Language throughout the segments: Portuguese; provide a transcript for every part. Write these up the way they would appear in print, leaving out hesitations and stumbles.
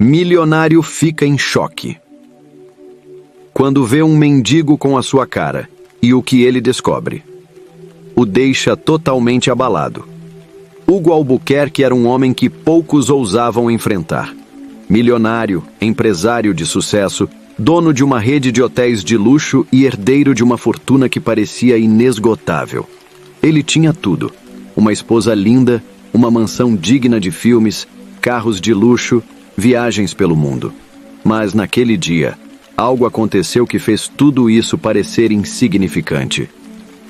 Milionário fica em choque quando vê um mendigo com a sua cara e o que ele descobre. O deixa totalmente abalado. Hugo Albuquerque era um homem que poucos ousavam enfrentar. Milionário, empresário de sucesso, dono de uma rede de hotéis de luxo e herdeiro de uma fortuna que parecia inesgotável. Ele tinha tudo: uma esposa linda, uma mansão digna de filmes, carros de luxo, viagens pelo mundo. Mas naquele dia, algo aconteceu que fez tudo isso parecer insignificante.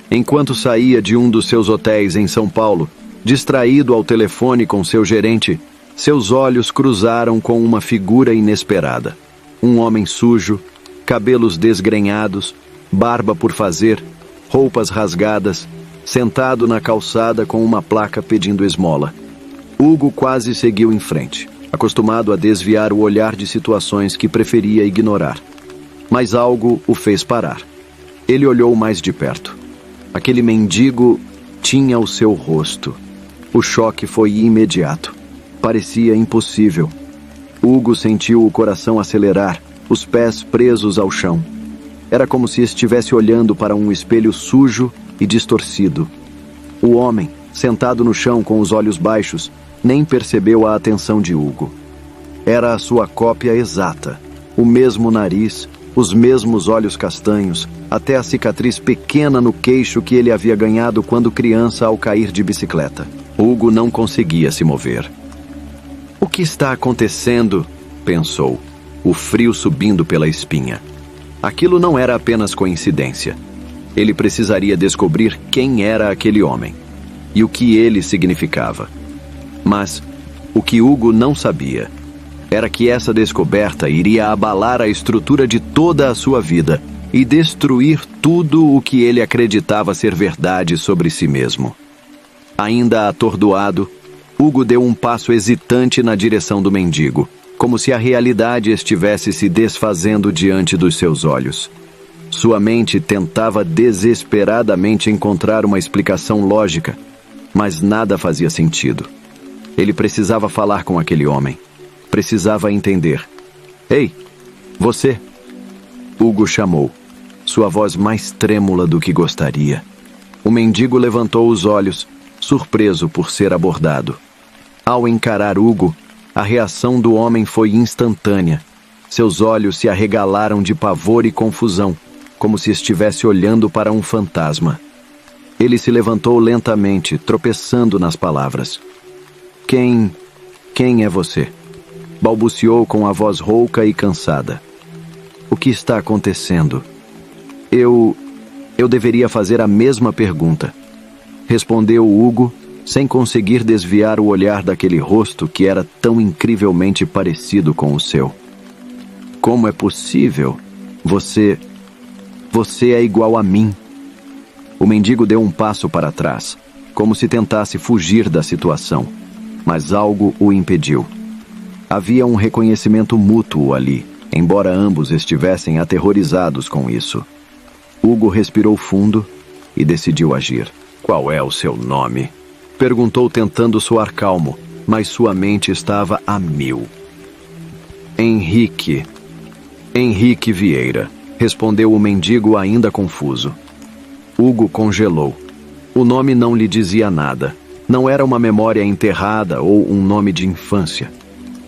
Enquanto saía de um dos seus hotéis em São Paulo, distraído ao telefone com seu gerente, seus olhos cruzaram com uma figura inesperada. Um homem sujo, cabelos desgrenhados, barba por fazer, roupas rasgadas, sentado na calçada com uma placa pedindo esmola. Hugo quase seguiu em frente, acostumado a desviar o olhar de situações que preferia ignorar. Mas algo o fez parar. Ele olhou mais de perto. Aquele mendigo tinha o seu rosto. O choque foi imediato. Parecia impossível. Hugo sentiu o coração acelerar, os pés presos ao chão. Era como se estivesse olhando para um espelho sujo e distorcido. O homem, sentado no chão com os olhos baixos, nem percebeu a atenção de Hugo. Era a sua cópia exata. O mesmo nariz, os mesmos olhos castanhos, até a cicatriz pequena no queixo que ele havia ganhado quando criança ao cair de bicicleta. Hugo não conseguia se mover. O que está acontecendo? Pensou, o frio subindo pela espinha. Aquilo não era apenas coincidência. Ele precisaria descobrir quem era aquele homem e o que ele significava. Mas o que Hugo não sabia era que essa descoberta iria abalar a estrutura de toda a sua vida e destruir tudo o que ele acreditava ser verdade sobre si mesmo. Ainda atordoado, Hugo deu um passo hesitante na direção do mendigo, como se a realidade estivesse se desfazendo diante dos seus olhos. Sua mente tentava desesperadamente encontrar uma explicação lógica, mas nada fazia sentido. Ele precisava falar com aquele homem. Precisava entender. Ei, você! Hugo chamou, sua voz mais trêmula do que gostaria. O mendigo levantou os olhos, surpreso por ser abordado. Ao encarar Hugo, a reação do homem foi instantânea. Seus olhos se arregalaram de pavor e confusão, como se estivesse olhando para um fantasma. Ele se levantou lentamente, tropeçando nas palavras. Quem é você? Balbuciou com a voz rouca e cansada. O que está acontecendo? Eu deveria fazer a mesma pergunta. Respondeu Hugo, sem conseguir desviar o olhar daquele rosto que era tão incrivelmente parecido com o seu. Como é possível? Você é igual a mim. O mendigo deu um passo para trás, como se tentasse fugir da situação, mas algo o impediu. Havia um reconhecimento mútuo ali, embora ambos estivessem aterrorizados com isso. Hugo respirou fundo e decidiu agir. Qual é o seu nome? Perguntou tentando soar calmo, mas sua mente estava a mil. Henrique Vieira, respondeu o mendigo ainda confuso. Hugo congelou. O nome não lhe dizia nada. Não era uma memória enterrada ou um nome de infância.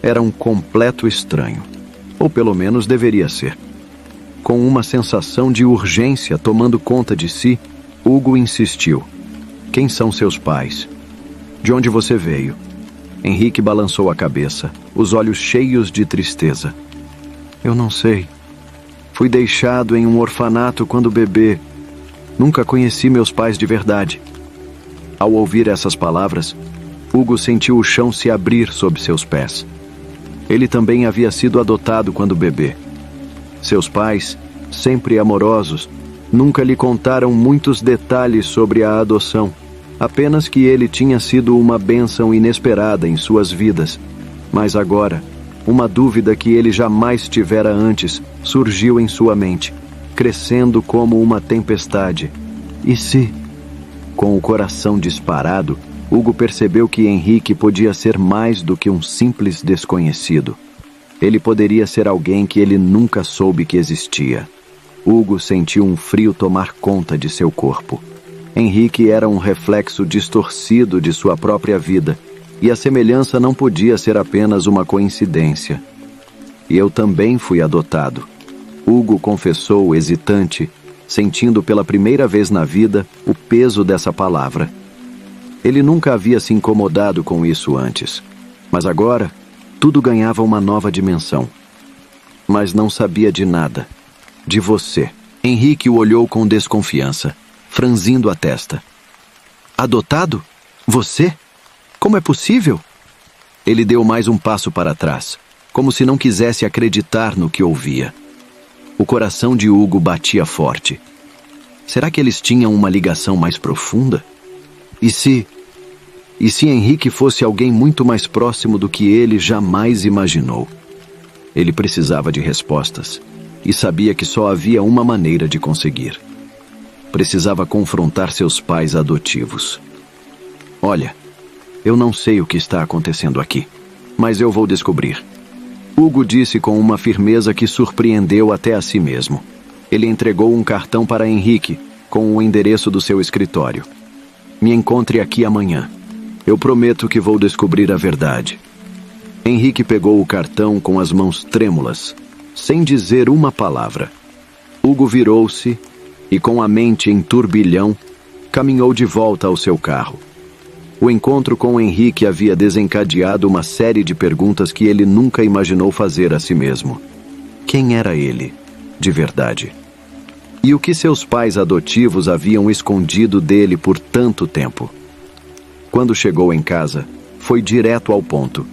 Era um completo estranho. Ou pelo menos deveria ser. Com uma sensação de urgência tomando conta de si, Hugo insistiu. Quem são seus pais? De onde você veio? Henrique balançou a cabeça, os olhos cheios de tristeza. Eu não sei. Fui deixado em um orfanato quando bebê. Nunca conheci meus pais de verdade. Ao ouvir essas palavras, Hugo sentiu o chão se abrir sob seus pés. Ele também havia sido adotado quando bebê. Seus pais, sempre amorosos, nunca lhe contaram muitos detalhes sobre a adoção, apenas que ele tinha sido uma bênção inesperada em suas vidas. Mas agora, uma dúvida que ele jamais tivera antes surgiu em sua mente, crescendo como uma tempestade. E se? Com o coração disparado, Hugo percebeu que Henrique podia ser mais do que um simples desconhecido. Ele poderia ser alguém que ele nunca soube que existia. Hugo sentiu um frio tomar conta de seu corpo. Henrique era um reflexo distorcido de sua própria vida, e a semelhança não podia ser apenas uma coincidência. E eu também fui adotado. Hugo confessou, hesitante, sentindo pela primeira vez na vida o peso dessa palavra. Ele nunca havia se incomodado com isso antes, mas agora tudo ganhava uma nova dimensão. Mas não sabia de nada. De você. Henrique o olhou com desconfiança, franzindo a testa. Adotado? Você? Como é possível? Ele deu mais um passo para trás, como se não quisesse acreditar no que ouvia. O coração de Hugo batia forte. Será que eles tinham uma ligação mais profunda? E se Henrique fosse alguém muito mais próximo do que ele jamais imaginou? Ele precisava de respostas, e sabia que só havia uma maneira de conseguir. Precisava confrontar seus pais adotivos. Olha, eu não sei o que está acontecendo aqui, mas eu vou descobrir. Hugo disse com uma firmeza que surpreendeu até a si mesmo. Ele entregou um cartão para Henrique, com o endereço do seu escritório. Me encontre aqui amanhã. Eu prometo que vou descobrir a verdade. Henrique pegou o cartão com as mãos trêmulas, sem dizer uma palavra. Hugo virou-se e, com a mente em turbilhão, caminhou de volta ao seu carro. O encontro com Henrique havia desencadeado uma série de perguntas que ele nunca imaginou fazer a si mesmo. Quem era ele, de verdade? E o que seus pais adotivos haviam escondido dele por tanto tempo? Quando chegou em casa, foi direto ao ponto.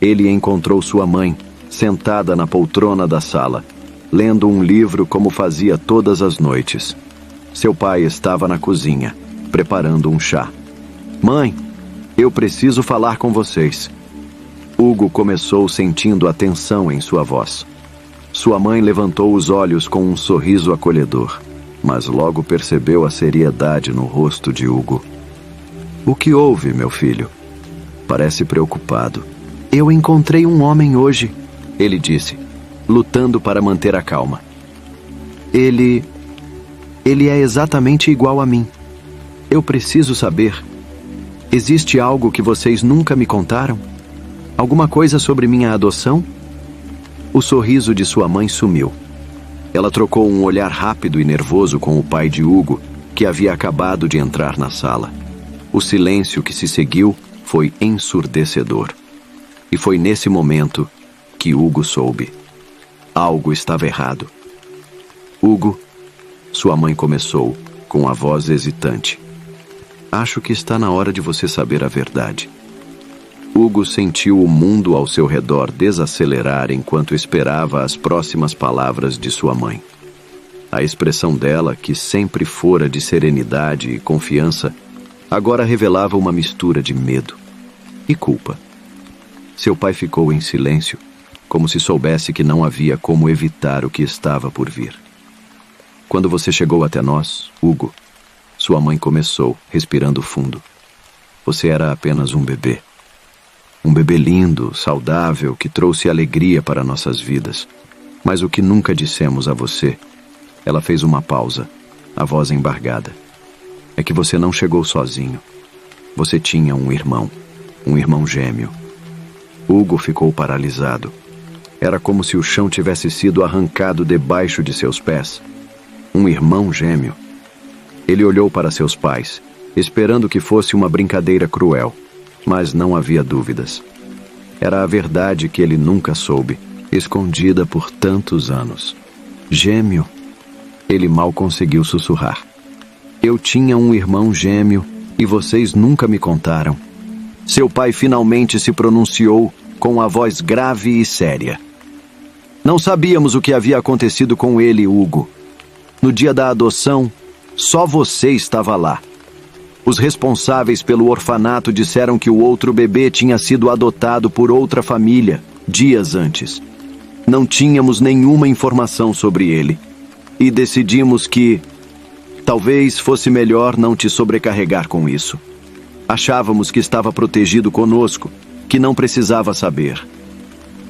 Ele encontrou sua mãe, sentada na poltrona da sala, lendo um livro como fazia todas as noites. Seu pai estava na cozinha, preparando um chá. Mãe, eu preciso falar com vocês. Hugo começou sentindo a tensão em sua voz. Sua mãe levantou os olhos com um sorriso acolhedor, mas logo percebeu a seriedade no rosto de Hugo. O que houve, meu filho? Parece preocupado. Eu encontrei um homem hoje, ele disse, lutando para manter a calma. Ele é exatamente igual a mim. Eu preciso saber. Existe algo que vocês nunca me contaram? Alguma coisa sobre minha adoção? O sorriso de sua mãe sumiu. Ela trocou um olhar rápido e nervoso com o pai de Hugo, que havia acabado de entrar na sala. O silêncio que se seguiu foi ensurdecedor. E foi nesse momento que Hugo soube. Algo estava errado. Hugo, sua mãe começou, com a voz hesitante. Acho que está na hora de você saber a verdade. Hugo sentiu o mundo ao seu redor desacelerar enquanto esperava as próximas palavras de sua mãe. A expressão dela, que sempre fora de serenidade e confiança, agora revelava uma mistura de medo e culpa. Seu pai ficou em silêncio, como se soubesse que não havia como evitar o que estava por vir. Quando você chegou até nós, Hugo, sua mãe começou, respirando fundo. Você era apenas um bebê. Um bebê lindo, saudável, que trouxe alegria para nossas vidas. Mas o que nunca dissemos a você, ela fez uma pausa, a voz embargada, é que você não chegou sozinho. Você tinha um irmão gêmeo. Hugo ficou paralisado. Era como se o chão tivesse sido arrancado debaixo de seus pés. Um irmão gêmeo. Ele olhou para seus pais, esperando que fosse uma brincadeira cruel, mas não havia dúvidas. Era a verdade que ele nunca soube, escondida por tantos anos. Gêmeo? Ele mal conseguiu sussurrar. Eu tinha um irmão gêmeo e vocês nunca me contaram. Seu pai finalmente se pronunciou com a voz grave e séria. Não sabíamos o que havia acontecido com ele, Hugo. No dia da adoção, só você estava lá. Os responsáveis pelo orfanato disseram que o outro bebê tinha sido adotado por outra família, dias antes. Não tínhamos nenhuma informação sobre ele. E decidimos que talvez fosse melhor não te sobrecarregar com isso. Achávamos que estava protegido conosco, que não precisava saber.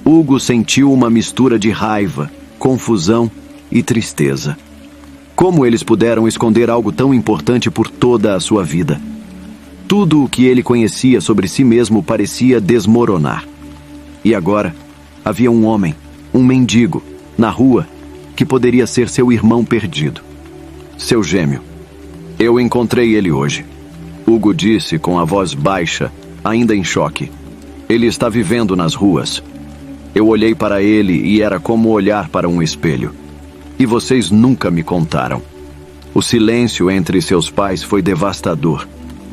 Hugo sentiu uma mistura de raiva, confusão e tristeza. Como eles puderam esconder algo tão importante por toda a sua vida? Tudo o que ele conhecia sobre si mesmo parecia desmoronar. E agora, havia um homem, um mendigo, na rua, que poderia ser seu irmão perdido. Seu gêmeo. Eu encontrei ele hoje. Hugo disse com a voz baixa, ainda em choque. Ele está vivendo nas ruas. Eu olhei para ele e era como olhar para um espelho. E vocês nunca me contaram. O silêncio entre seus pais foi devastador.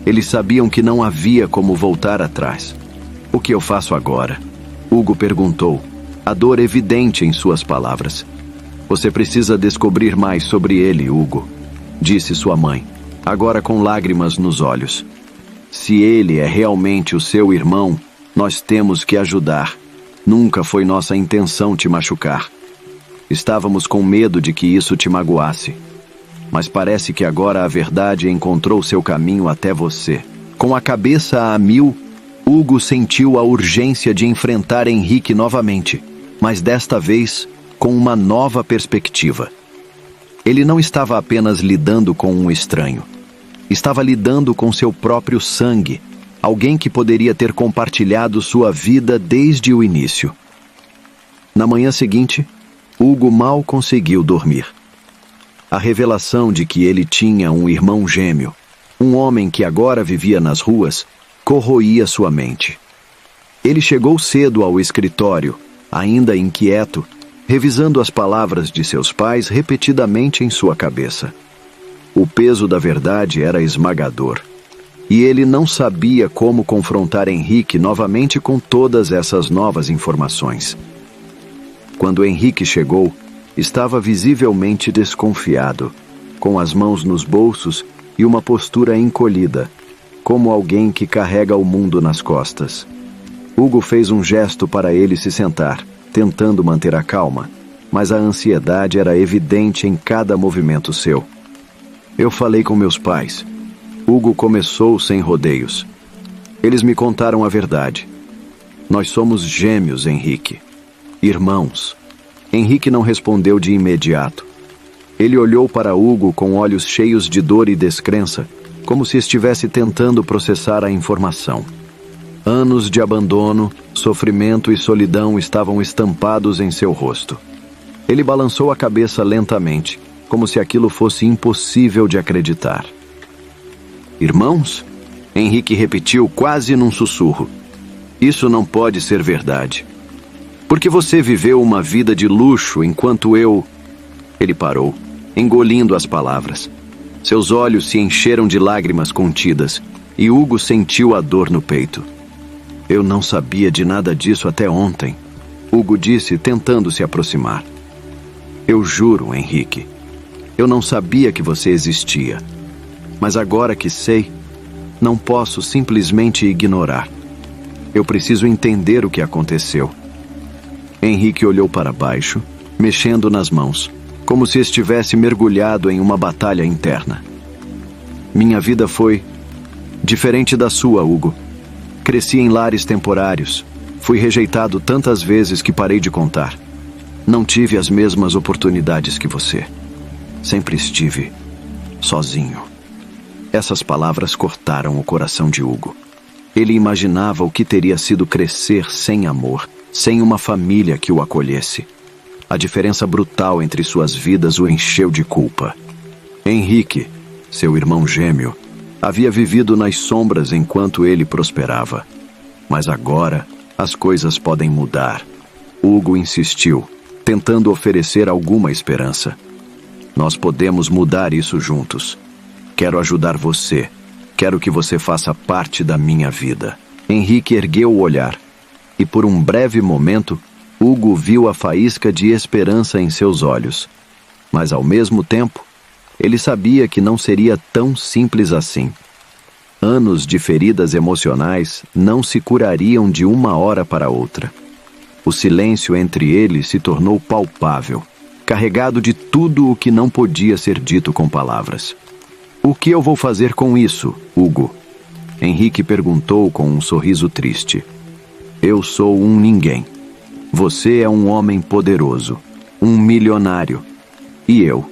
Eles sabiam que não havia como voltar atrás. O que eu faço agora? Hugo perguntou, a dor evidente em suas palavras. Você precisa descobrir mais sobre ele, Hugo, disse sua mãe, agora com lágrimas nos olhos. Se ele é realmente o seu irmão, nós temos que ajudar. Nunca foi nossa intenção te machucar. Estávamos com medo de que isso te magoasse. Mas parece que agora a verdade encontrou seu caminho até você. Com a cabeça a mil, Hugo sentiu a urgência de enfrentar Henrique novamente, mas desta vez com uma nova perspectiva. Ele não estava apenas lidando com um estranho. Estava lidando com seu próprio sangue, alguém que poderia ter compartilhado sua vida desde o início. Na manhã seguinte, Hugo mal conseguiu dormir. A revelação de que ele tinha um irmão gêmeo, um homem que agora vivia nas ruas, corroía sua mente. Ele chegou cedo ao escritório, ainda inquieto, revisando as palavras de seus pais repetidamente em sua cabeça. O peso da verdade era esmagador, e ele não sabia como confrontar Henrique novamente com todas essas novas informações. Quando Henrique chegou, estava visivelmente desconfiado, com as mãos nos bolsos e uma postura encolhida, como alguém que carrega o mundo nas costas. Hugo fez um gesto para ele se sentar, tentando manter a calma, mas a ansiedade era evidente em cada movimento seu. Eu falei com meus pais. Hugo começou sem rodeios. Eles me contaram a verdade. Nós somos gêmeos, Henrique. Irmãos. Henrique não respondeu de imediato. Ele olhou para Hugo com olhos cheios de dor e descrença, como se estivesse tentando processar a informação. Anos de abandono, sofrimento e solidão estavam estampados em seu rosto. Ele balançou a cabeça lentamente, como se aquilo fosse impossível de acreditar. Irmãos? Henrique repetiu quase num sussurro. Isso não pode ser verdade. Porque você viveu uma vida de luxo enquanto eu... Ele parou, engolindo as palavras. Seus olhos se encheram de lágrimas contidas, e Hugo sentiu a dor no peito. Eu não sabia de nada disso até ontem, Hugo disse, tentando se aproximar. Eu juro, Henrique. Eu não sabia que você existia. Mas agora que sei, não posso simplesmente ignorar. Eu preciso entender o que aconteceu. Henrique olhou para baixo, mexendo nas mãos, como se estivesse mergulhado em uma batalha interna. Minha vida foi diferente da sua, Hugo. Cresci em lares temporários. Fui rejeitado tantas vezes que parei de contar. Não tive as mesmas oportunidades que você. Sempre estive sozinho. Essas palavras cortaram o coração de Hugo. Ele imaginava o que teria sido crescer sem amor, sem uma família que o acolhesse. A diferença brutal entre suas vidas o encheu de culpa. Henrique, seu irmão gêmeo, havia vivido nas sombras enquanto ele prosperava. Mas agora, as coisas podem mudar. Hugo insistiu, tentando oferecer alguma esperança. Nós podemos mudar isso juntos. Quero ajudar você. Quero que você faça parte da minha vida. Henrique ergueu o olhar. E por um breve momento, Hugo viu a faísca de esperança em seus olhos. Mas ao mesmo tempo, ele sabia que não seria tão simples assim. Anos de feridas emocionais não se curariam de uma hora para outra. O silêncio entre eles se tornou palpável, carregado de tudo o que não podia ser dito com palavras. O que eu vou fazer com isso, Hugo? Henrique perguntou com um sorriso triste. Eu sou um ninguém. Você é um homem poderoso, um milionário. E eu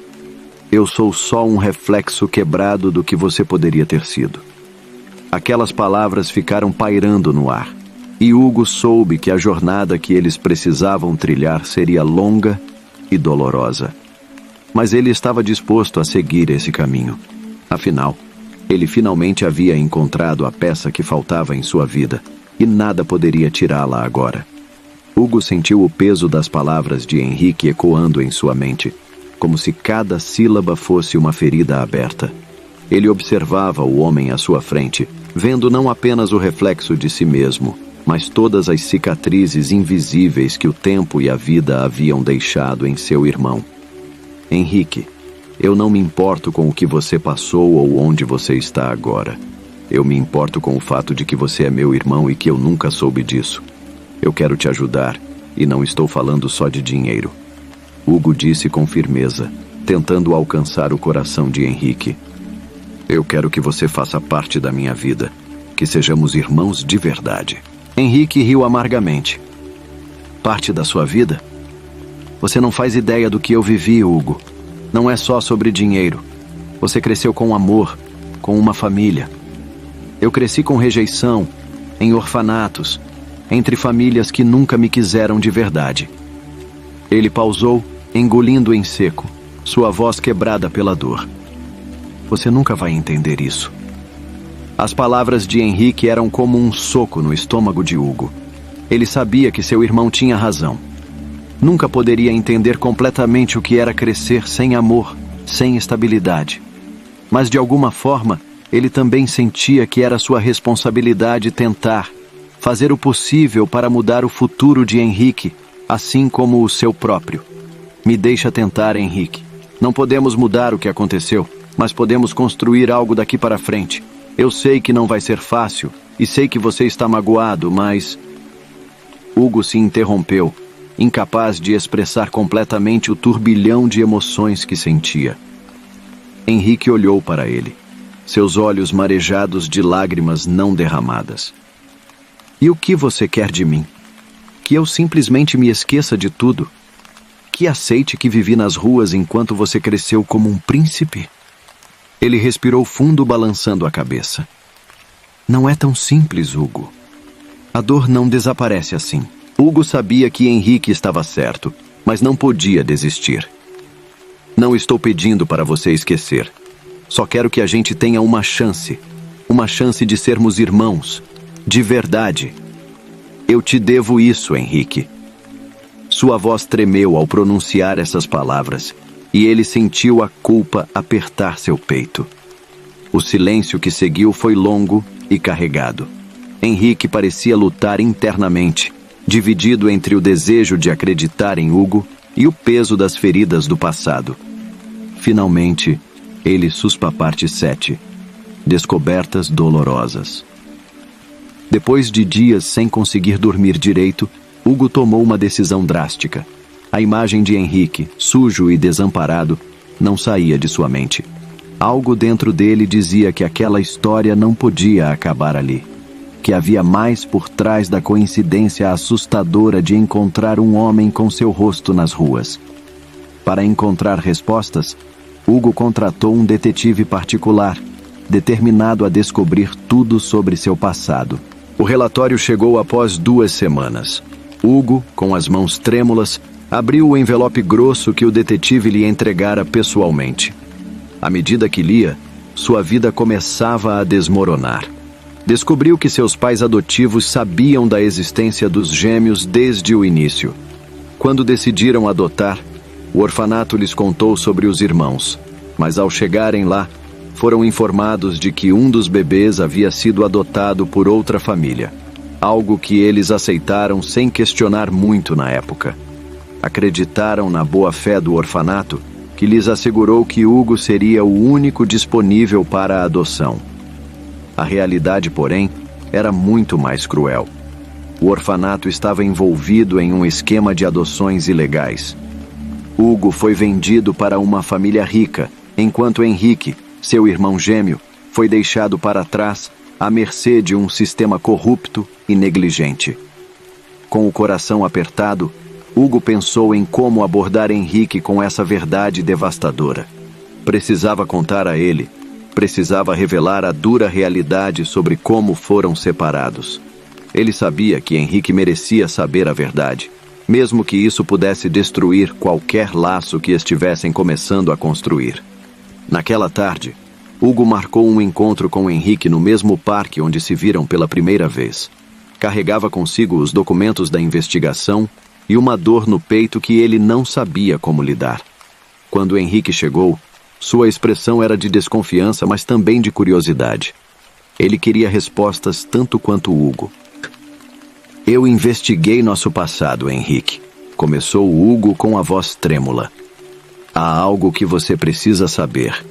sou só um reflexo quebrado do que você poderia ter sido. Aquelas palavras ficaram pairando no ar, e Hugo soube que a jornada que eles precisavam trilhar seria longa e dolorosa. Mas ele estava disposto a seguir esse caminho. Afinal, ele finalmente havia encontrado a peça que faltava em sua vida, e nada poderia tirá-la agora. Hugo sentiu o peso das palavras de Henrique ecoando em sua mente, como se cada sílaba fosse uma ferida aberta. Ele observava o homem à sua frente, vendo não apenas o reflexo de si mesmo, mas todas as cicatrizes invisíveis que o tempo e a vida haviam deixado em seu irmão. Henrique, eu não me importo com o que você passou ou onde você está agora. Eu me importo com o fato de que você é meu irmão e que eu nunca soube disso. Eu quero te ajudar, e não estou falando só de dinheiro. Hugo disse com firmeza, tentando alcançar o coração de Henrique. Eu quero que você faça parte da minha vida, que sejamos irmãos de verdade. Henrique riu amargamente. Parte da sua vida? Você não faz ideia do que eu vivi, Hugo. Não é só sobre dinheiro. Você cresceu com amor, com uma família. Eu cresci com rejeição, em orfanatos, entre famílias que nunca me quiseram de verdade. Ele pausou, engolindo em seco, sua voz quebrada pela dor. Você nunca vai entender isso. As palavras de Henrique eram como um soco no estômago de Hugo. Ele sabia que seu irmão tinha razão. Nunca poderia entender completamente o que era crescer sem amor, sem estabilidade. Mas de alguma forma, ele também sentia que era sua responsabilidade tentar, fazer o possível para mudar o futuro de Henrique, assim como o seu próprio. Me deixa tentar, Henrique. Não podemos mudar o que aconteceu, mas podemos construir algo daqui para frente. Eu sei que não vai ser fácil, e sei que você está magoado, mas... Hugo se interrompeu, incapaz de expressar completamente o turbilhão de emoções que sentia. Henrique olhou para ele, seus olhos marejados de lágrimas não derramadas. E o que você quer de mim? Que eu simplesmente me esqueça de tudo? Que aceite que vivi nas ruas enquanto você cresceu como um príncipe? Ele respirou fundo, balançando a cabeça. Não é tão simples, Hugo. A dor não desaparece assim. Hugo sabia que Henrique estava certo, mas não podia desistir. Não estou pedindo para você esquecer. Só quero que a gente tenha uma chance de sermos irmãos, de verdade. Eu te devo isso, Henrique. Sua voz tremeu ao pronunciar essas palavras, e ele sentiu a culpa apertar seu peito. O silêncio que seguiu foi longo e carregado. Henrique parecia lutar internamente, dividido entre o desejo de acreditar em Hugo e o peso das feridas do passado. Finalmente, ele suspa parte 7. Descobertas dolorosas. Depois de dias sem conseguir dormir direito, Hugo tomou uma decisão drástica. A imagem de Henrique, sujo e desamparado, não saía de sua mente. Algo dentro dele dizia que aquela história não podia acabar ali. Que havia mais por trás da coincidência assustadora de encontrar um homem com seu rosto nas ruas. Para encontrar respostas, Hugo contratou um detetive particular, determinado a descobrir tudo sobre seu passado. O relatório chegou após 2 semanas. Hugo, com as mãos trêmulas, abriu o envelope grosso que o detetive lhe entregara pessoalmente. À medida que lia, sua vida começava a desmoronar. Descobriu que seus pais adotivos sabiam da existência dos gêmeos desde o início. Quando decidiram adotar, o orfanato lhes contou sobre os irmãos, mas ao chegarem lá, foram informados de que um dos bebês havia sido adotado por outra família, algo que eles aceitaram sem questionar muito na época. Acreditaram na boa-fé do orfanato, que lhes assegurou que Hugo seria o único disponível para a adoção. A realidade, porém, era muito mais cruel. O orfanato estava envolvido em um esquema de adoções ilegais. Hugo foi vendido para uma família rica, enquanto Henrique, seu irmão gêmeo, foi deixado para trás à mercê de um sistema corrupto e negligente. Com o coração apertado, Hugo pensou em como abordar Henrique com essa verdade devastadora. Precisava contar a ele, precisava revelar a dura realidade sobre como foram separados. Ele sabia que Henrique merecia saber a verdade, mesmo que isso pudesse destruir qualquer laço que estivessem começando a construir. Naquela tarde, Hugo marcou um encontro com Henrique no mesmo parque onde se viram pela primeira vez. Carregava consigo os documentos da investigação e uma dor no peito que ele não sabia como lidar. Quando Henrique chegou, sua expressão era de desconfiança, mas também de curiosidade. Ele queria respostas tanto quanto Hugo. Eu investiguei nosso passado, Henrique. Começou Hugo com a voz trêmula. Há algo que você precisa saber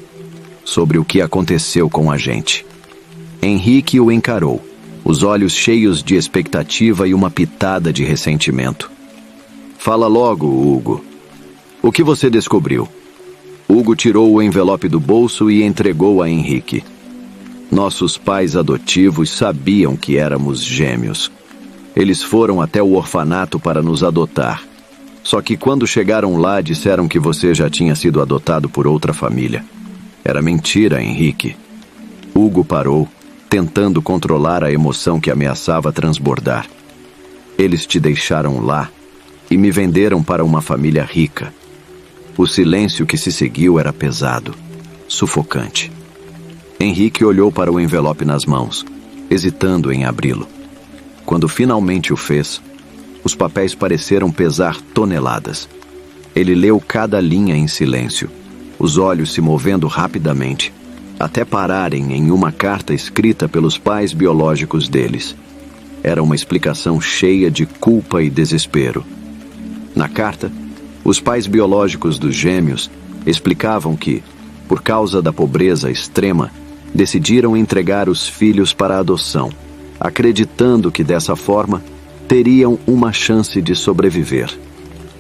sobre o que aconteceu com a gente. Henrique o encarou, os olhos cheios de expectativa e uma pitada de ressentimento. Fala logo, Hugo. O que você descobriu? Hugo tirou o envelope do bolso e entregou a Henrique. Nossos pais adotivos sabiam que éramos gêmeos. Eles foram até o orfanato para nos adotar. Só que quando chegaram lá, disseram que você já tinha sido adotado por outra família. Era mentira, Henrique. Hugo parou, tentando controlar a emoção que ameaçava transbordar. Eles te deixaram lá e me venderam para uma família rica. O silêncio que se seguiu era pesado, sufocante. Henrique olhou para o envelope nas mãos, hesitando em abri-lo. Quando finalmente o fez, os papéis pareceram pesar toneladas. Ele leu cada linha em silêncio, os olhos se movendo rapidamente, até pararem em uma carta escrita pelos pais biológicos deles. Era uma explicação cheia de culpa e desespero. Na carta, os pais biológicos dos gêmeos explicavam que, por causa da pobreza extrema, decidiram entregar os filhos para adoção, acreditando que dessa forma teriam uma chance de sobreviver.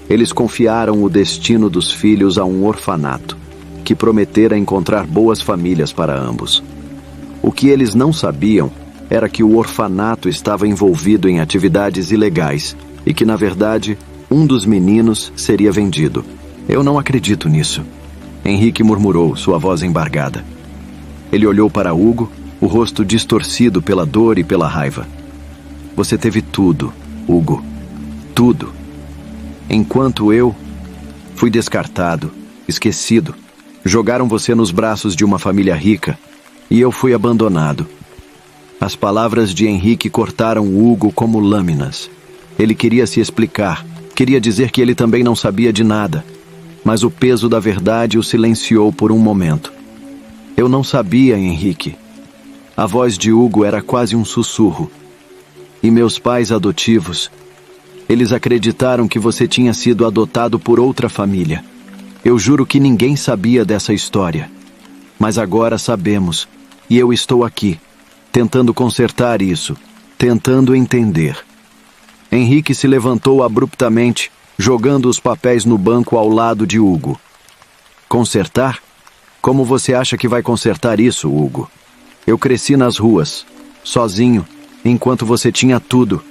Eles confiaram o destino dos filhos a um orfanato, que prometera encontrar boas famílias para ambos. O que eles não sabiam era que o orfanato estava envolvido em atividades ilegais e que, na verdade, um dos meninos seria vendido. Eu não acredito nisso, Henrique murmurou, sua voz embargada. Ele olhou para Hugo, o rosto distorcido pela dor e pela raiva. Você teve tudo, Hugo. Tudo. Enquanto eu fui descartado, esquecido. Jogaram você nos braços de uma família rica e eu fui abandonado. As palavras de Henrique cortaram Hugo como lâminas. Ele queria se explicar, queria dizer que ele também não sabia de nada, mas o peso da verdade o silenciou por um momento. Eu não sabia, Henrique. A voz de Hugo era quase um sussurro. E meus pais adotivos, eles acreditaram que você tinha sido adotado por outra família. Eu juro que ninguém sabia dessa história. Mas agora sabemos, e eu estou aqui, tentando consertar isso, tentando entender. Henrique se levantou abruptamente, jogando os papéis no banco ao lado de Hugo. Consertar? Como você acha que vai consertar isso, Hugo? Eu cresci nas ruas, sozinho, enquanto você tinha tudo.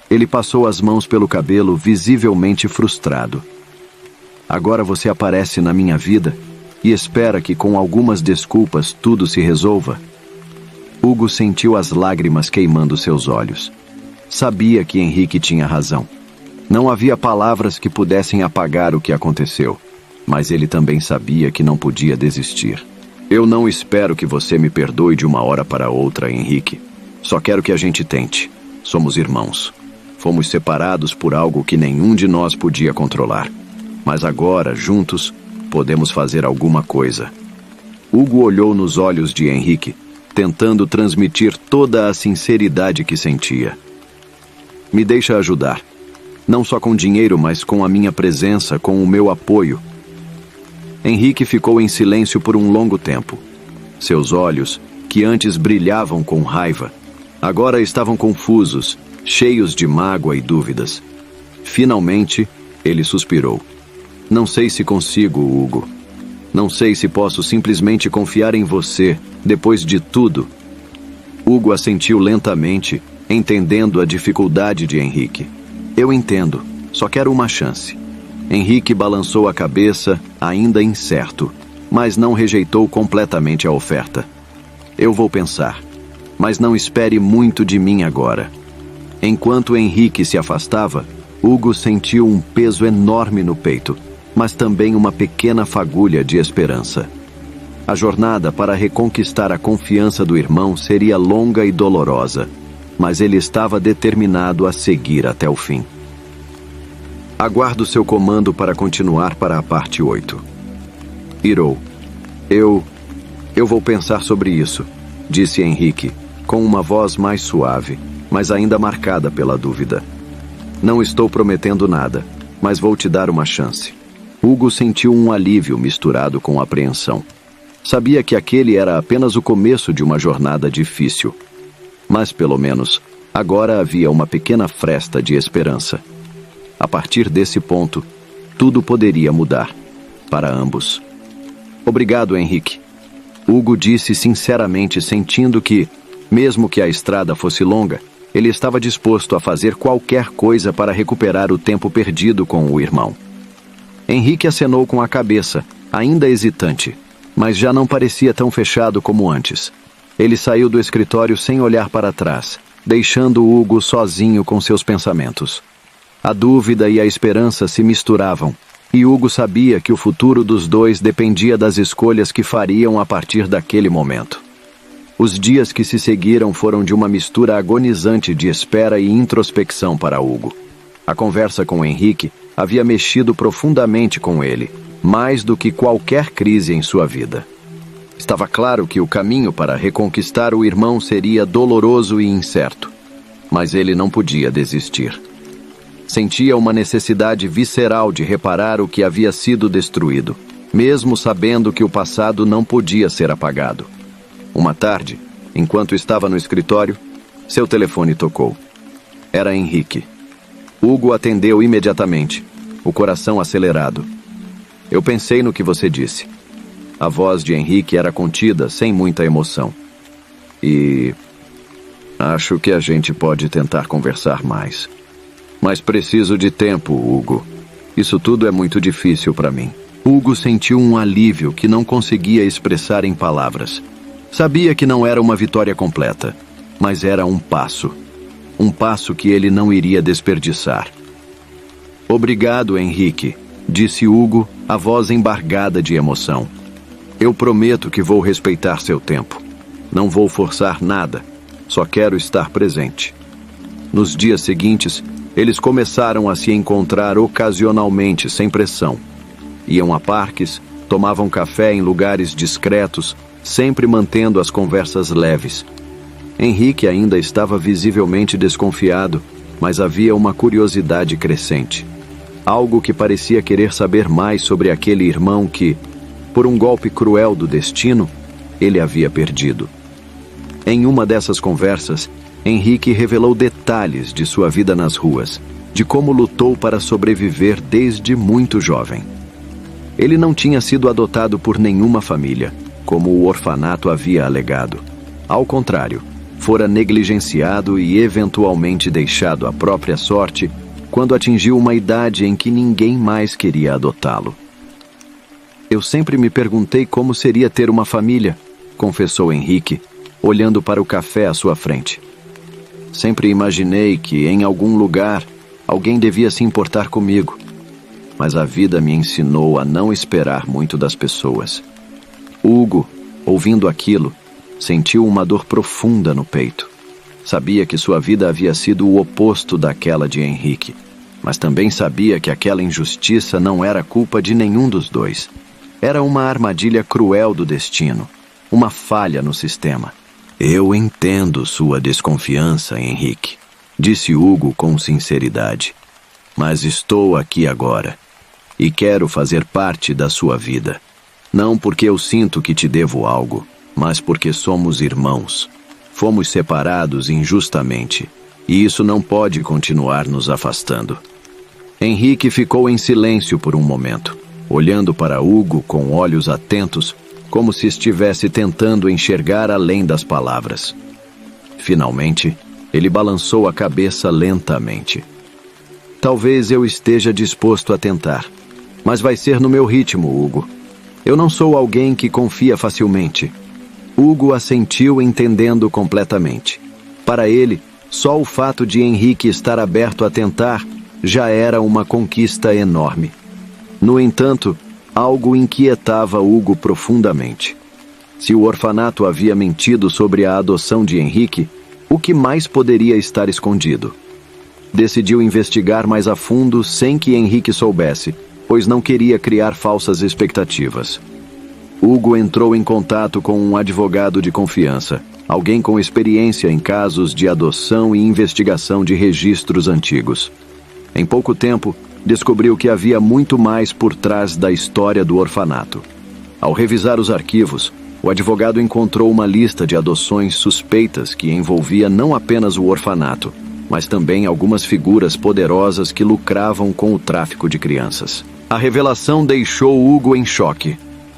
Ele passou as mãos pelo cabelo, visivelmente frustrado. Agora você aparece na minha vida e espera que com algumas desculpas tudo se resolva? Hugo sentiu as lágrimas queimando seus olhos. Sabia que Henrique tinha razão. Não havia palavras que pudessem apagar o que aconteceu, mas ele também sabia que não podia desistir. Eu não espero que você me perdoe de uma hora para outra, Henrique. Só quero que a gente tente. Somos irmãos. Fomos separados por algo que nenhum de nós podia controlar. Mas agora, juntos, podemos fazer alguma coisa. Hugo olhou nos olhos de Henrique, tentando transmitir toda a sinceridade que sentia. Me deixa ajudar. Não só com dinheiro, mas com a minha presença, com o meu apoio. Henrique ficou em silêncio por um longo tempo. Seus olhos, que antes brilhavam com raiva, agora estavam confusos, cheios de mágoa e dúvidas. Finalmente, ele suspirou. Não sei se consigo, Hugo. Não sei se posso simplesmente confiar em você, depois de tudo. Hugo assentiu lentamente, entendendo a dificuldade de Henrique. Eu entendo, só quero uma chance. Henrique balançou a cabeça, ainda incerto, mas não rejeitou completamente a oferta. Eu vou pensar, mas não espere muito de mim agora. Enquanto Henrique se afastava, Hugo sentiu um peso enorme no peito, mas também uma pequena fagulha de esperança. A jornada para reconquistar a confiança do irmão seria longa e dolorosa, mas ele estava determinado a seguir até o fim. Aguardo seu comando para continuar para a parte 8. Irou. Eu vou pensar sobre isso, disse Henrique, com uma voz mais suave, mas ainda marcada pela dúvida. Não estou prometendo nada, mas vou te dar uma chance. Hugo sentiu um alívio misturado com apreensão. Sabia que aquele era apenas o começo de uma jornada difícil. Mas, pelo menos, agora havia uma pequena fresta de esperança. A partir desse ponto, tudo poderia mudar, para ambos. Obrigado, Henrique. Hugo disse sinceramente, sentindo que, mesmo que a estrada fosse longa, ele estava disposto a fazer qualquer coisa para recuperar o tempo perdido com o irmão. Henrique acenou com a cabeça, ainda hesitante, mas já não parecia tão fechado como antes. Ele saiu do escritório sem olhar para trás, deixando Hugo sozinho com seus pensamentos. A dúvida e a esperança se misturavam, e Hugo sabia que o futuro dos dois dependia das escolhas que fariam a partir daquele momento. Os dias que se seguiram foram de uma mistura agonizante de espera e introspecção para Hugo. A conversa com Henrique havia mexido profundamente com ele, mais do que qualquer crise em sua vida. Estava claro que o caminho para reconquistar o irmão seria doloroso e incerto, mas ele não podia desistir. Sentia uma necessidade visceral de reparar o que havia sido destruído, mesmo sabendo que o passado não podia ser apagado. Uma tarde, enquanto estava no escritório, seu telefone tocou. Era Henrique. Hugo atendeu imediatamente, o coração acelerado. Eu pensei no que você disse. A voz de Henrique era contida, sem muita emoção. E acho que a gente pode tentar conversar mais. Mas preciso de tempo, Hugo. Isso tudo é muito difícil para mim. Hugo sentiu um alívio que não conseguia expressar em palavras. Sabia que não era uma vitória completa, mas era um passo. Um passo que ele não iria desperdiçar. Obrigado, Henrique, disse Hugo, a voz embargada de emoção. Eu prometo que vou respeitar seu tempo. Não vou forçar nada, só quero estar presente. Nos dias seguintes, eles começaram a se encontrar ocasionalmente, sem pressão. Iam a parques, tomavam café em lugares discretos, sempre mantendo as conversas leves. Henrique ainda estava visivelmente desconfiado, mas havia uma curiosidade crescente. Algo que parecia querer saber mais sobre aquele irmão que, por um golpe cruel do destino, ele havia perdido. Em uma dessas conversas, Henrique revelou detalhes de sua vida nas ruas, de como lutou para sobreviver desde muito jovem. Ele não tinha sido adotado por nenhuma família, como o orfanato havia alegado. Ao contrário, fora negligenciado e eventualmente deixado à própria sorte quando atingiu uma idade em que ninguém mais queria adotá-lo. Eu sempre me perguntei como seria ter uma família, confessou Henrique, olhando para o café à sua frente. Sempre imaginei que, em algum lugar, alguém devia se importar comigo. Mas a vida me ensinou a não esperar muito das pessoas. Hugo, ouvindo aquilo, sentiu uma dor profunda no peito. Sabia que sua vida havia sido o oposto daquela de Henrique, mas também sabia que aquela injustiça não era culpa de nenhum dos dois. Era uma armadilha cruel do destino, uma falha no sistema. Eu entendo sua desconfiança, Henrique, disse Hugo com sinceridade. Mas estou aqui agora e quero fazer parte da sua vida. Não porque eu sinto que te devo algo, mas porque somos irmãos. Fomos separados injustamente, e isso não pode continuar nos afastando. Henrique ficou em silêncio por um momento, olhando para Hugo com olhos atentos, como se estivesse tentando enxergar além das palavras. Finalmente, ele balançou a cabeça lentamente. Talvez eu esteja disposto a tentar. Mas vai ser no meu ritmo, Hugo. Eu não sou alguém que confia facilmente. Hugo assentiu, entendendo completamente. Para ele, só o fato de Henrique estar aberto a tentar já era uma conquista enorme. No entanto, algo inquietava Hugo profundamente. Se o orfanato havia mentido sobre a adoção de Henrique, o que mais poderia estar escondido? Decidiu investigar mais a fundo sem que Henrique soubesse, pois não queria criar falsas expectativas. Hugo entrou em contato com um advogado de confiança, alguém com experiência em casos de adoção e investigação de registros antigos. Em pouco tempo, descobriu que havia muito mais por trás da história do orfanato. Ao revisar os arquivos, o advogado encontrou uma lista de adoções suspeitas que envolvia não apenas o orfanato, mas também algumas figuras poderosas que lucravam com o tráfico de crianças. A revelação deixou Hugo em choque.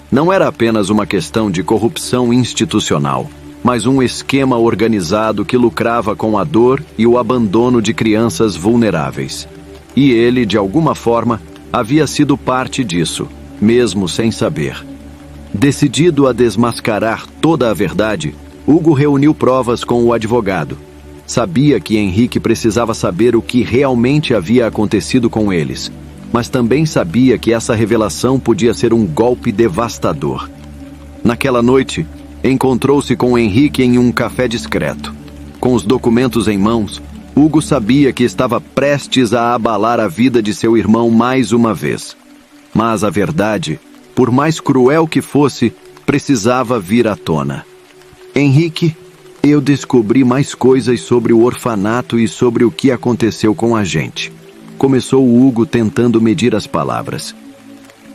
Não era apenas uma questão de corrupção institucional, mas um esquema organizado que lucrava com a dor e o abandono de crianças vulneráveis. E ele, de alguma forma, havia sido parte disso, mesmo sem saber. Decidido a desmascarar toda a verdade, Hugo reuniu provas com o advogado. Sabia que Henrique precisava saber o que realmente havia acontecido com eles, mas também sabia que essa revelação podia ser um golpe devastador. Naquela noite, encontrou-se com Henrique em um café discreto. Com os documentos em mãos, Hugo sabia que estava prestes a abalar a vida de seu irmão mais uma vez. Mas a verdade, por mais cruel que fosse, precisava vir à tona. Henrique, eu descobri mais coisas sobre o orfanato e sobre o que aconteceu com a gente. Começou Hugo tentando medir as palavras.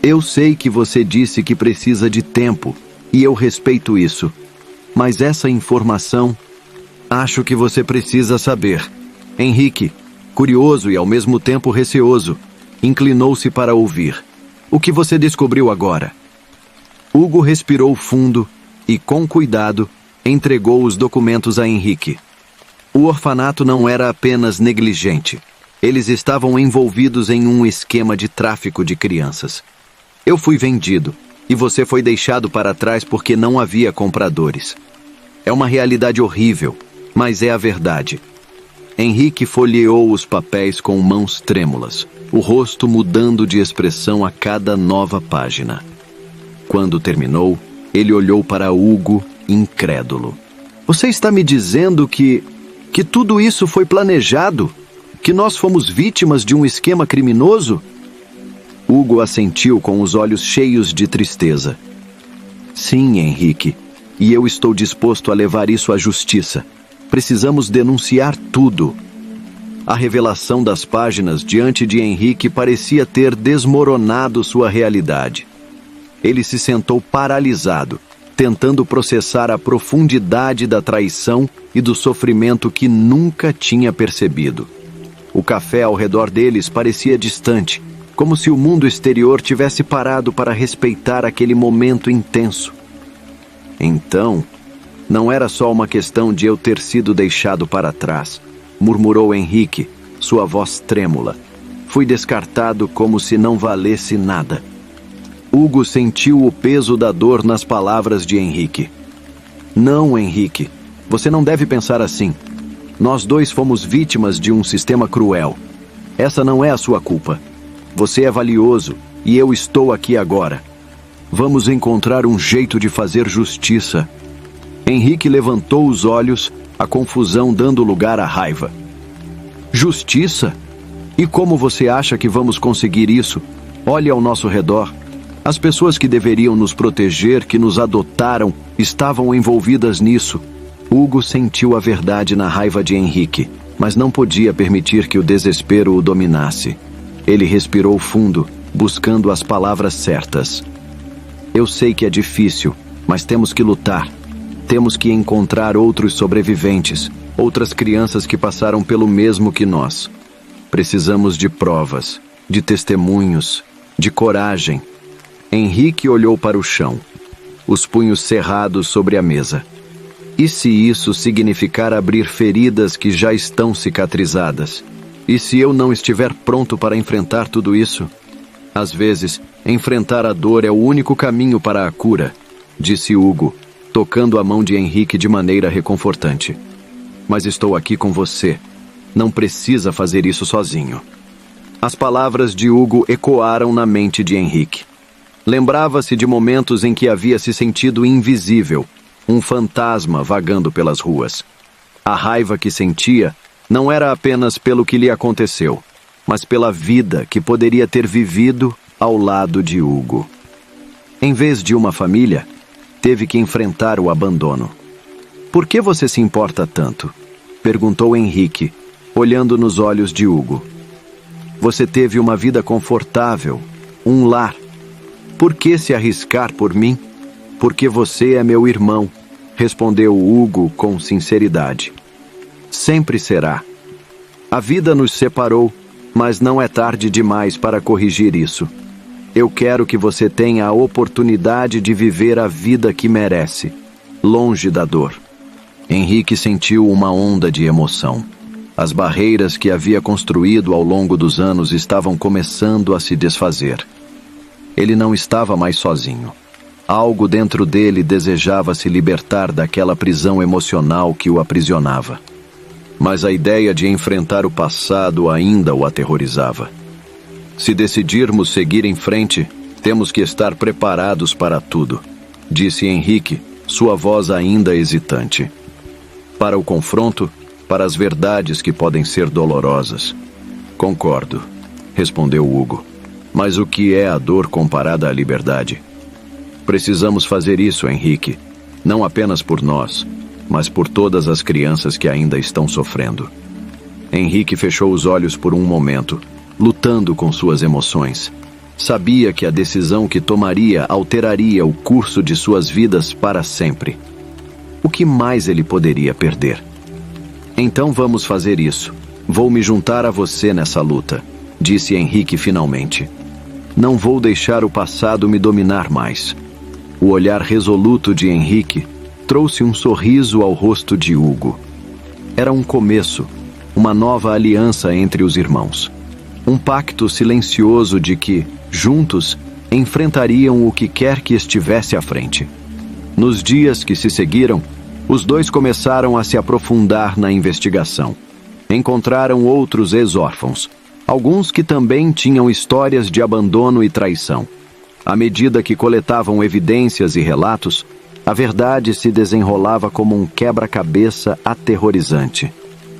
Eu sei que você disse que precisa de tempo, e eu respeito isso. Mas essa informação, acho que você precisa saber. Henrique, curioso e ao mesmo tempo receoso, inclinou-se para ouvir. O que você descobriu agora? Hugo respirou fundo e, com cuidado, entregou os documentos a Henrique. O orfanato não era apenas negligente. Eles estavam envolvidos em um esquema de tráfico de crianças. Eu fui vendido, e você foi deixado para trás porque não havia compradores. É uma realidade horrível, mas é a verdade. Henrique folheou os papéis com mãos trêmulas, o rosto mudando de expressão a cada nova página. Quando terminou, ele olhou para Hugo, incrédulo. Você está me dizendo que tudo isso foi planejado? Que nós fomos vítimas de um esquema criminoso? Hugo assentiu com os olhos cheios de tristeza. Sim, Henrique, e eu estou disposto a levar isso à justiça. Precisamos denunciar tudo. A revelação das páginas diante de Henrique parecia ter desmoronado sua realidade. Ele se sentou paralisado, tentando processar a profundidade da traição e do sofrimento que nunca tinha percebido. O café ao redor deles parecia distante, como se o mundo exterior tivesse parado para respeitar aquele momento intenso. Então, não era só uma questão de eu ter sido deixado para trás, murmurou Henrique, sua voz trêmula. Fui descartado como se não valesse nada. Hugo sentiu o peso da dor nas palavras de Henrique. Não, Henrique, você não deve pensar assim. Nós dois fomos vítimas de um sistema cruel. Essa não é a sua culpa. Você é valioso e eu estou aqui agora. Vamos encontrar um jeito de fazer justiça. Henrique levantou os olhos, a confusão dando lugar à raiva. Justiça? E como você acha que vamos conseguir isso? Olhe ao nosso redor. As pessoas que deveriam nos proteger, que nos adotaram, estavam envolvidas nisso. Hugo sentiu a verdade na raiva de Henrique, mas não podia permitir que o desespero o dominasse. Ele respirou fundo, buscando as palavras certas. Eu sei que é difícil, mas temos que lutar. Temos que encontrar outros sobreviventes, outras crianças que passaram pelo mesmo que nós. Precisamos de provas, de testemunhos, de coragem. Henrique olhou para o chão, os punhos cerrados sobre a mesa. E se isso significar abrir feridas que já estão cicatrizadas? E se eu não estiver pronto para enfrentar tudo isso? Às vezes, enfrentar a dor é o único caminho para a cura, disse Hugo, tocando a mão de Henrique de maneira reconfortante. Mas estou aqui com você. Não precisa fazer isso sozinho. As palavras de Hugo ecoaram na mente de Henrique. Lembrava-se de momentos em que havia se sentido invisível, um fantasma vagando pelas ruas. A raiva que sentia não era apenas pelo que lhe aconteceu, mas pela vida que poderia ter vivido ao lado de Hugo. Em vez de uma família, teve que enfrentar o abandono. Por que você se importa tanto? Perguntou Henrique, olhando nos olhos de Hugo. Você teve uma vida confortável, um lar. Por que se arriscar por mim? Porque você é meu irmão, respondeu Hugo com sinceridade. Sempre será. A vida nos separou, mas não é tarde demais para corrigir isso. Eu quero que você tenha a oportunidade de viver a vida que merece, longe da dor. Henrique sentiu uma onda de emoção. As barreiras que havia construído ao longo dos anos estavam começando a se desfazer. Ele não estava mais sozinho. Algo dentro dele desejava se libertar daquela prisão emocional que o aprisionava. Mas a ideia de enfrentar o passado ainda o aterrorizava. Se decidirmos seguir em frente, temos que estar preparados para tudo, disse Henrique, sua voz ainda hesitante. Para o confronto, para as verdades que podem ser dolorosas. Concordo, respondeu Hugo. Mas o que é a dor comparada à liberdade? Precisamos fazer isso, Henrique, não apenas por nós, mas por todas as crianças que ainda estão sofrendo. Henrique fechou os olhos por um momento, lutando com suas emoções. Sabia que a decisão que tomaria alteraria o curso de suas vidas para sempre. O que mais ele poderia perder? Então vamos fazer isso. Vou me juntar a você nessa luta, disse Henrique finalmente. Não vou deixar o passado me dominar mais. O olhar resoluto de Henrique trouxe um sorriso ao rosto de Hugo. Era um começo, uma nova aliança entre os irmãos. Um pacto silencioso de que, juntos, enfrentariam o que quer que estivesse à frente. Nos dias que se seguiram, os dois começaram a se aprofundar na investigação. Encontraram outros ex-órfãos, alguns que também tinham histórias de abandono e traição. À medida que coletavam evidências e relatos, a verdade se desenrolava como um quebra-cabeça aterrorizante.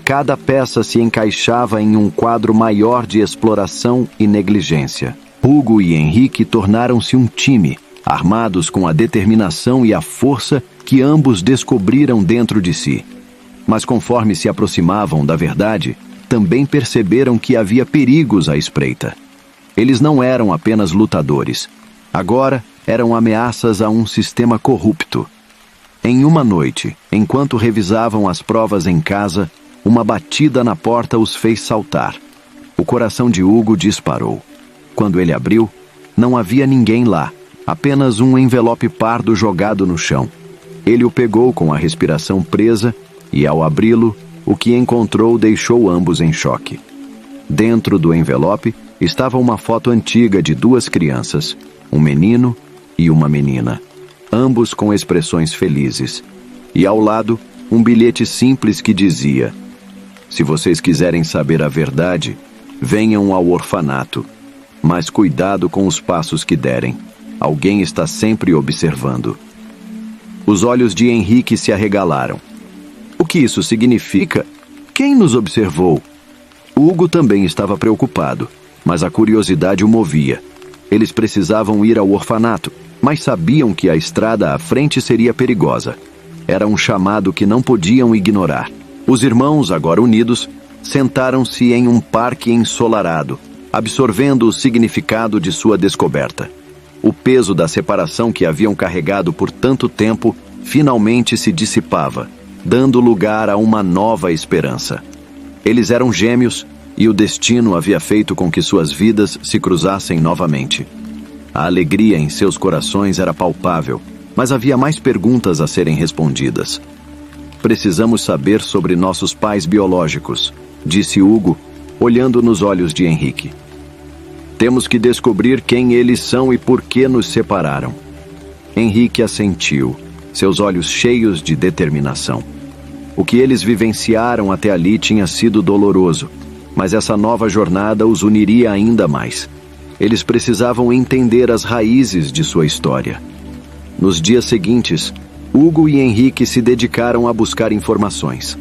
Cada peça se encaixava em um quadro maior de exploração e negligência. Hugo e Henrique tornaram-se um time, armados com a determinação e a força que ambos descobriram dentro de si. Mas conforme se aproximavam da verdade, também perceberam que havia perigos à espreita. Eles não eram apenas lutadores. Agora eram ameaças a um sistema corrupto. Em uma noite, enquanto revisavam as provas em casa, uma batida na porta os fez saltar. O coração de Hugo disparou. Quando ele abriu, não havia ninguém lá, apenas um envelope pardo jogado no chão. Ele o pegou com a respiração presa e, ao abri-lo, o que encontrou deixou ambos em choque. Dentro do envelope estava uma foto antiga de duas crianças, um menino e uma menina, ambos com expressões felizes. E ao lado, um bilhete simples que dizia: se vocês quiserem saber a verdade, venham ao orfanato. Mas cuidado com os passos que derem. Alguém está sempre observando. Os olhos de Henrique se arregalaram. O que isso significa? Quem nos observou? Hugo também estava preocupado, mas a curiosidade o movia. Eles precisavam ir ao orfanato, mas sabiam que a estrada à frente seria perigosa. Era um chamado que não podiam ignorar. Os irmãos, agora unidos, sentaram-se em um parque ensolarado, absorvendo o significado de sua descoberta. O peso da separação que haviam carregado por tanto tempo finalmente se dissipava, dando lugar a uma nova esperança. Eles eram gêmeos e o destino havia feito com que suas vidas se cruzassem novamente. A alegria em seus corações era palpável, mas havia mais perguntas a serem respondidas. Precisamos saber sobre nossos pais biológicos, disse Hugo, olhando nos olhos de Henrique. Temos que descobrir quem eles são e por que nos separaram. Henrique assentiu, seus olhos cheios de determinação. O que eles vivenciaram até ali tinha sido doloroso, mas essa nova jornada os uniria ainda mais. Eles precisavam entender as raízes de sua história. Nos dias seguintes, Hugo e Henrique se dedicaram a buscar informações.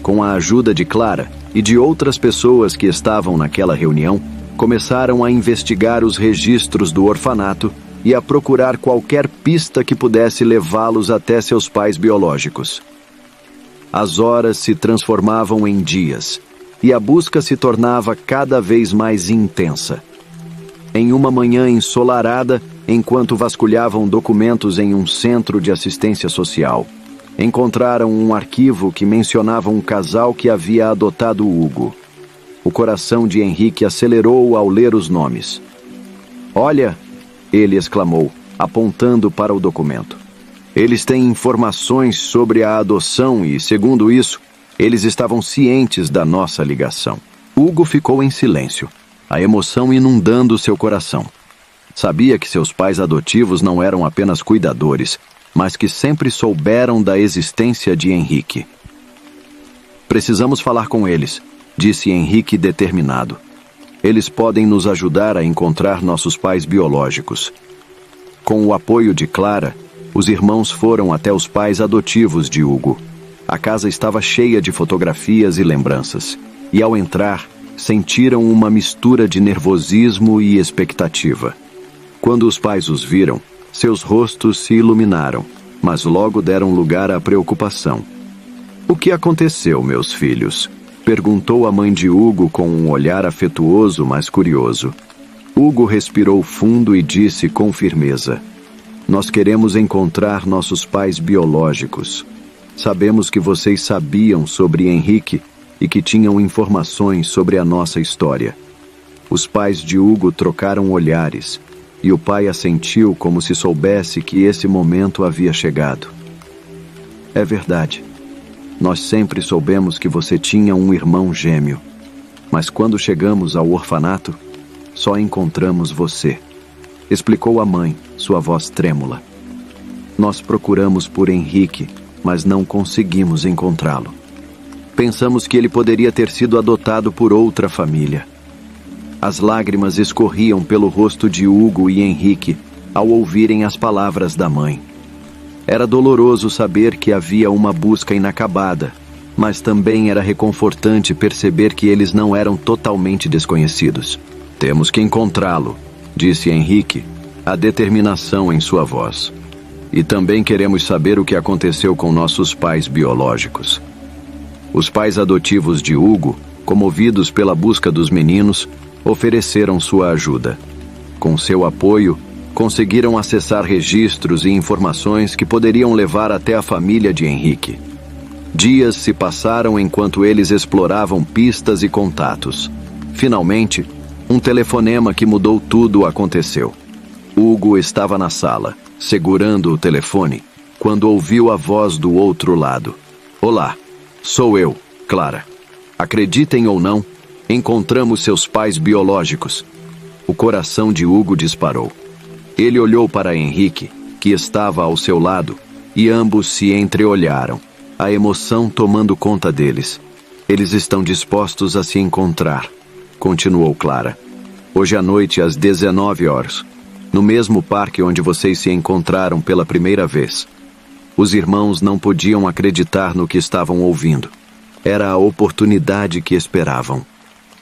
Com a ajuda de Clara e de outras pessoas que estavam naquela reunião, começaram a investigar os registros do orfanato e a procurar qualquer pista que pudesse levá-los até seus pais biológicos. As horas se transformavam em dias, e a busca se tornava cada vez mais intensa. Em uma manhã ensolarada, enquanto vasculhavam documentos em um centro de assistência social, encontraram um arquivo que mencionava um casal que havia adotado Hugo. O coração de Henrique acelerou ao ler os nomes. "Olha!" ele exclamou, apontando para o documento. "Eles têm informações sobre a adoção e, segundo isso, eles estavam cientes da nossa ligação." Hugo ficou em silêncio, a emoção inundando seu coração. Sabia que seus pais adotivos não eram apenas cuidadores, mas que sempre souberam da existência de Henrique. "Precisamos falar com eles", disse Henrique determinado. "Eles podem nos ajudar a encontrar nossos pais biológicos." Com o apoio de Clara, os irmãos foram até os pais adotivos de Hugo. A casa estava cheia de fotografias e lembranças, e ao entrar, sentiram uma mistura de nervosismo e expectativa. Quando os pais os viram, seus rostos se iluminaram, mas logo deram lugar à preocupação. "O que aconteceu, meus filhos?" perguntou a mãe de Hugo com um olhar afetuoso, mas curioso. Hugo respirou fundo e disse com firmeza: "Nós queremos encontrar nossos pais biológicos. Sabemos que vocês sabiam sobre Henrique e que tinham informações sobre a nossa história." Os pais de Hugo trocaram olhares, e o pai assentiu como se soubesse que esse momento havia chegado. "É verdade. Nós sempre soubemos que você tinha um irmão gêmeo, mas quando chegamos ao orfanato, só encontramos você", explicou a mãe, sua voz trêmula. "Nós procuramos por Henrique, mas não conseguimos encontrá-lo. Pensamos que ele poderia ter sido adotado por outra família." As lágrimas escorriam pelo rosto de Hugo e Henrique ao ouvirem as palavras da mãe. Era doloroso saber que havia uma busca inacabada, mas também era reconfortante perceber que eles não eram totalmente desconhecidos. "Temos que encontrá-lo", disse Henrique, a determinação em sua voz. "E também queremos saber o que aconteceu com nossos pais biológicos." Os pais adotivos de Hugo, comovidos pela busca dos meninos, ofereceram sua ajuda. Com seu apoio, conseguiram acessar registros e informações que poderiam levar até a família de Henrique. Dias se passaram enquanto eles exploravam pistas e contatos. Finalmente, um telefonema que mudou tudo aconteceu. Hugo estava na sala, segurando o telefone, quando ouviu a voz do outro lado. "Olá, sou eu, Clara. Acreditem ou não, encontramos seus pais biológicos." O coração de Hugo disparou. Ele olhou para Henrique, que estava ao seu lado, e ambos se entreolharam, a emoção tomando conta deles. "Eles estão dispostos a se encontrar", continuou Clara. "Hoje à noite, às 19 horas, no mesmo parque onde vocês se encontraram pela primeira vez." Os irmãos não podiam acreditar no que estavam ouvindo. Era a oportunidade que esperavam.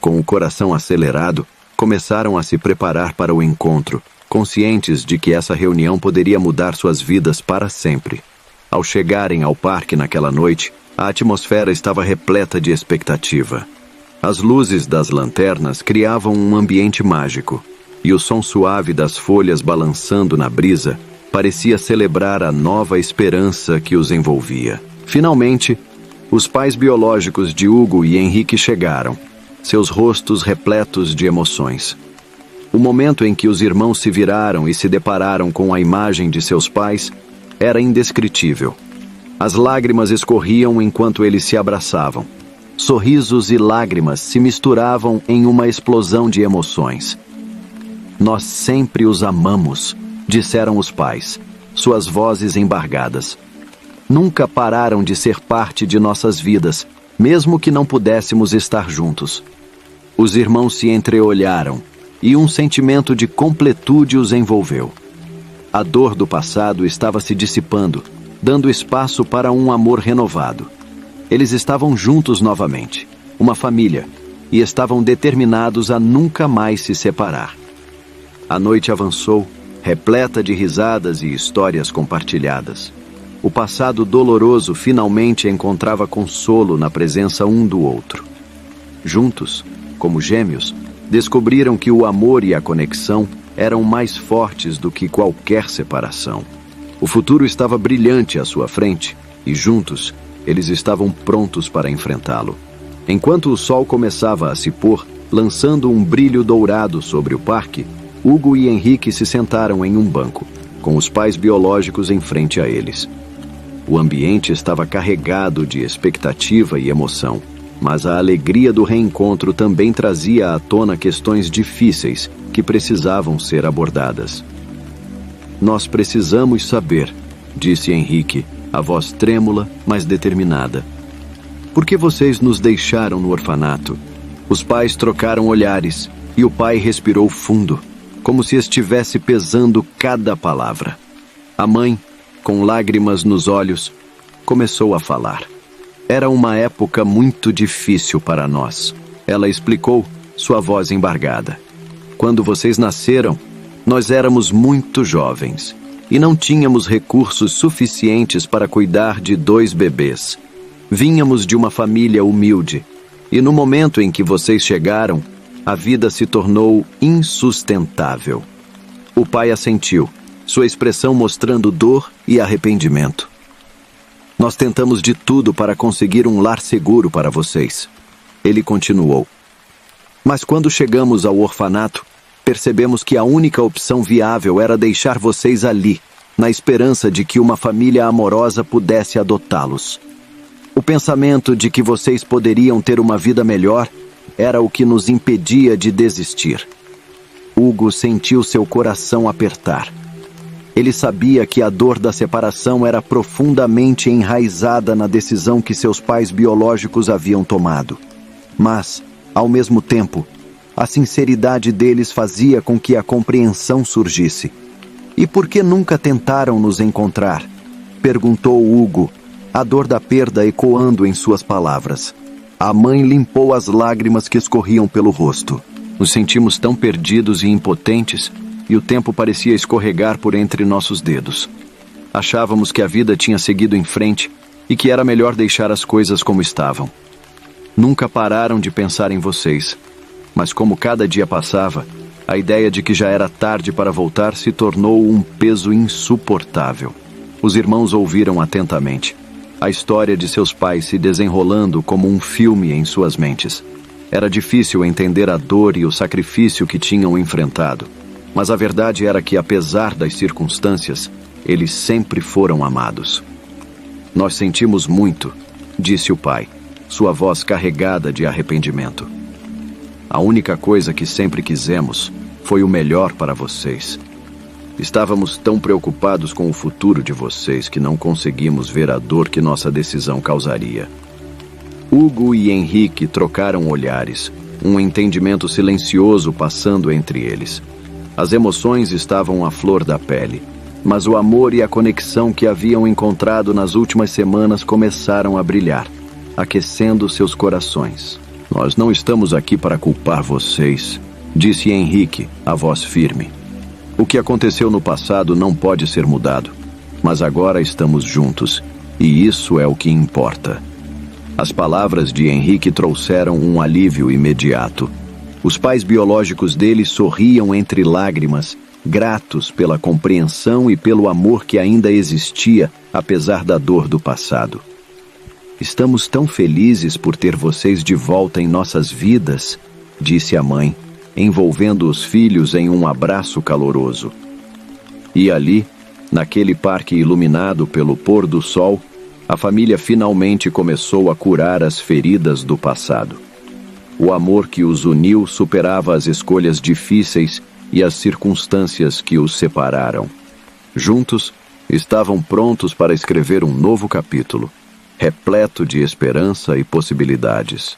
Com o coração acelerado, começaram a se preparar para o encontro, conscientes de que essa reunião poderia mudar suas vidas para sempre. Ao chegarem ao parque naquela noite, a atmosfera estava repleta de expectativa. As luzes das lanternas criavam um ambiente mágico, e o som suave das folhas balançando na brisa parecia celebrar a nova esperança que os envolvia. Finalmente, os pais biológicos de Hugo e Henrique chegaram, seus rostos repletos de emoções. O momento em que os irmãos se viraram e se depararam com a imagem de seus pais era indescritível. As lágrimas escorriam enquanto eles se abraçavam. Sorrisos e lágrimas se misturavam em uma explosão de emoções. Nós sempre os amamos, disseram os pais, suas vozes embargadas. Nunca pararam de ser parte de nossas vidas, mesmo que não pudéssemos estar juntos. Os irmãos se entreolharam e um sentimento de completude os envolveu. A dor do passado estava se dissipando, dando espaço para um amor renovado. Eles estavam juntos novamente, uma família, e estavam determinados a nunca mais se separar. A noite avançou, repleta de risadas e histórias compartilhadas. O passado doloroso finalmente encontrava consolo na presença um do outro. Juntos, como gêmeos, descobriram que o amor e a conexão eram mais fortes do que qualquer separação. O futuro estava brilhante à sua frente e, juntos, eles estavam prontos para enfrentá-lo. Enquanto o sol começava a se pôr, lançando um brilho dourado sobre o parque, Hugo e Henrique se sentaram em um banco, com os pais biológicos em frente a eles. O ambiente estava carregado de expectativa e emoção, mas a alegria do reencontro também trazia à tona questões difíceis que precisavam ser abordadas. Nós precisamos saber, disse Henrique, a voz trêmula, mas determinada. Por que vocês nos deixaram no orfanato? Os pais trocaram olhares e o pai respirou fundo, como se estivesse pesando cada palavra. A mãe, com lágrimas nos olhos, começou a falar. Era uma época muito difícil para nós. Ela explicou, sua voz embargada. Quando vocês nasceram, nós éramos muito jovens e não tínhamos recursos suficientes para cuidar de 2 bebês. Vínhamos de uma família humilde e no momento em que vocês chegaram, a vida se tornou insustentável. O pai assentiu, sua expressão mostrando dor e arrependimento. Nós tentamos de tudo para conseguir um lar seguro para vocês. Ele continuou. Mas quando chegamos ao orfanato, percebemos que a única opção viável era deixar vocês ali, na esperança de que uma família amorosa pudesse adotá-los. O pensamento de que vocês poderiam ter uma vida melhor era o que nos impedia de desistir. Hugo sentiu seu coração apertar. Ele sabia que a dor da separação era profundamente enraizada na decisão que seus pais biológicos haviam tomado. Mas, ao mesmo tempo, a sinceridade deles fazia com que a compreensão surgisse. E por que nunca tentaram nos encontrar? Perguntou Hugo, a dor da perda ecoando em suas palavras. A mãe limpou as lágrimas que escorriam pelo rosto. Nos sentimos tão perdidos e impotentes, e o tempo parecia escorregar por entre nossos dedos. Achávamos que a vida tinha seguido em frente e que era melhor deixar as coisas como estavam. Nunca pararam de pensar em vocês, mas como cada dia passava, a ideia de que já era tarde para voltar se tornou um peso insuportável. Os irmãos ouviram atentamente, a história de seus pais se desenrolando como um filme em suas mentes. Era difícil entender a dor e o sacrifício que tinham enfrentado, mas a verdade era que, apesar das circunstâncias, eles sempre foram amados. Nós sentimos muito, disse o pai, sua voz carregada de arrependimento. A única coisa que sempre quisemos foi o melhor para vocês. Estávamos tão preocupados com o futuro de vocês que não conseguimos ver a dor que nossa decisão causaria. Hugo e Henrique trocaram olhares, um entendimento silencioso passando entre eles. As emoções estavam à flor da pele, mas o amor e a conexão que haviam encontrado nas últimas semanas começaram a brilhar, aquecendo seus corações. Nós não estamos aqui para culpar vocês, disse Henrique, a voz firme. O que aconteceu no passado não pode ser mudado, mas agora estamos juntos, e isso é o que importa. As palavras de Henrique trouxeram um alívio imediato. Os pais biológicos dele sorriam entre lágrimas, gratos pela compreensão e pelo amor que ainda existia, apesar da dor do passado. Estamos tão felizes por ter vocês de volta em nossas vidas, disse a mãe, envolvendo os filhos em um abraço caloroso. E ali, naquele parque iluminado pelo pôr do sol, A família finalmente começou a curar as feridas do passado. O amor que os uniu superava as escolhas difíceis e as circunstâncias que os separaram. Juntos, estavam prontos para escrever um novo capítulo, repleto de esperança e possibilidades.